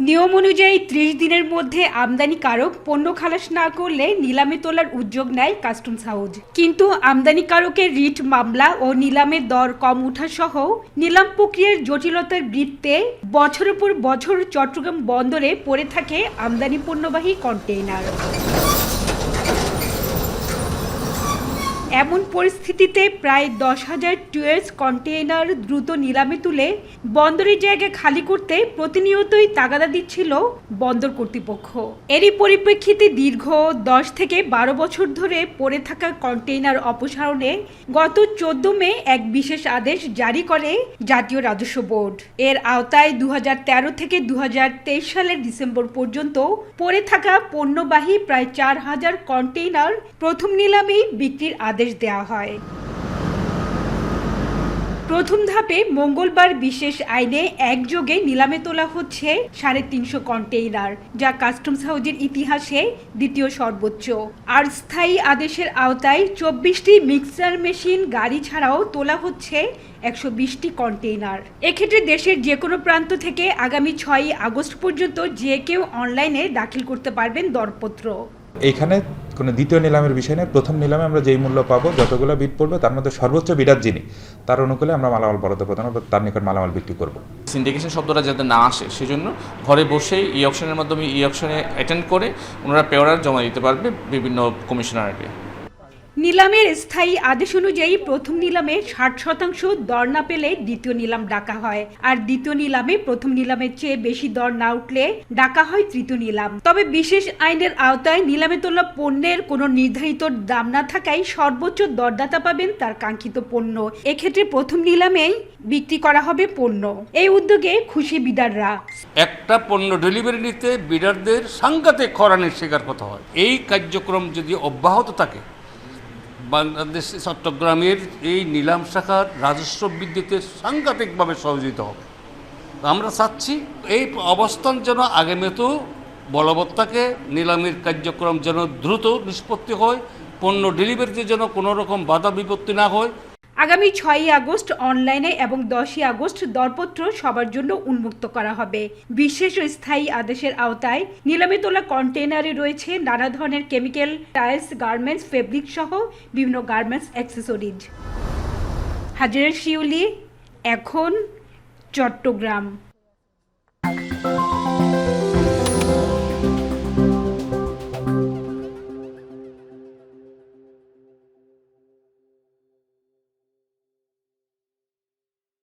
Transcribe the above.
নিয়ম অনুযায়ী ৩০ দিনের মধ্যে আমদানিকারক পণ্য খালাস না করলে নিলামে তোলার উদ্যোগ নেয় কাস্টমস হাউজ। কিন্তু আমদানিকারকের রিট মামলা ও নিলামের দর কম ওঠা সহ নিলাম প্রক্রিয়ার জটিলতার বৃত্তে বছরের পর বছর চট্টগ্রাম বন্দরে পড়ে থাকে আমদানি পণ্যবাহী কন্টেইনার। এমন পরিস্থিতিতে প্রায় 10,000 টুয়েলস কন্টেইনার দ্রুত নিলামে তুলে বন্দরের জায়গা খালি করতে প্রতিনিয়তই তাগাদা দিচ্ছিল বন্দর কর্তৃপক্ষ। এরই পরিপ্রেক্ষিতে দীর্ঘ 10 থেকে 12 বছর ধরে পড়ে থাকা কন্টেইনার অপসারণে গত 14 মে এক বিশেষ আদেশ জারি করে জাতীয় রাজস্ব বোর্ড। এর আওতায় 2013 থেকে 2023 সালের ডিসেম্বর পর্যন্ত পড়ে থাকা পণ্যবাহী প্রায় 4,000 কন্টেইনার প্রথম নিলামেই বিক্রির আদেশ দেওয়া হয়। প্রথম ধাপে মঙ্গলবার বিশেষ আইনে একযোগে নিলামে তোলা হচ্ছে 350 কন্টেইনার, যা কাস্টমস হাউজের ইতিহাসে দ্বিতীয় সর্বোচ্চ। আর স্থায়ী আদেশের আওতায় 24টি মিক্সার মেশিন গাড়ি ছাড়াও তোলা হচ্ছে 120টি কন্টেইনার। এক্ষেত্রে দেশের যে কোনো প্রান্ত থেকে আগামী 6 আগস্ট পর্যন্ত যে কেউ অনলাইনে দাখিল করতে পারবেন দরপত্র। এইখানে কোনো দ্বিতীয় নিলামের বিষয় নেই। প্রথম নিলামে আমরা যেই মূল্য পাবো, যতগুলো বিড পড়বে তার মধ্যে সর্বোচ্চ বিডার যিনি, তার অনুকূলে আমরা মালামাল বরাদ্দ প্রদান বা তার নিকট মালামাল বিক্রি করব। সিন্ডিকেশন শব্দটা যাতে না আসে সেজন্য ঘরে বসেই ই অকশনের মাধ্যমে ই অকশনে অ্যাটেন্ড করে ওনারা পেওয়ার জমা দিতে পারবে বিভিন্ন কমিশনারেটে। নিলামের স্থায়ী আদেশ অনুযায়ী প্রথম নিলামে 60% দর না পেলে দ্বিতীয় নিলাম ডাকা হয়, আর দ্বিতীয় নিলামে প্রথম নিলামের চেয়ে বেশি দর না উঠলে ডাকা হয় তৃতীয় নিলাম। তবে বিশেষ আইনের আওতায় নিলামে তোলা পণ্যের কোনো নির্ধারিত দাম না থাকায় সর্বোচ্চ দরদাতা পাবেন তার কাঙ্ক্ষিত পণ্য। এক্ষেত্রে প্রথম নিলামেই বিক্রি করা হবে পণ্য। এই উদ্যোগে খুশি বিডাররা। একটা পণ্য ডেলিভারি নিতে বিডারদের সাংঘাতিক হয়রানির শিকার হতে হয়। এই কার্যক্রম যদি অব্যাহত থাকে, বাংলাদেশ চট্টগ্রামের এই নিলাম শাখার রাজস্ব বৃদ্ধিতে সাংঘাতিকভাবে সহযোগিতা হবে। আমরা চাচ্ছি এই অবস্থান যেন আগামীতেও বলবৎ থাকে, নিলামের কার্যক্রম যেন দ্রুত নিষ্পত্তি হয়, পণ্য ডেলিভারিতে যেন কোনো রকম বাধা বিপত্তি না হয়। আগামী 6 আগস্ট অনলাইনে এবং 10 আগস্ট দরপত্র সবার জন্য উন্মুক্ত করা হবে। বিশেষ ও স্থায়ী আদেশের আওতায় নিলামে তোলা কন্টেইনারে রয়েছে নানা ধরনের কেমিক্যাল, টাইলস, গার্মেন্টস, ফেব্রিক সহ বিভিন্ন গার্মেন্টস অ্যাক্সেসরিজ। হাজিরা শিউলি, এখন চট্টগ্রাম।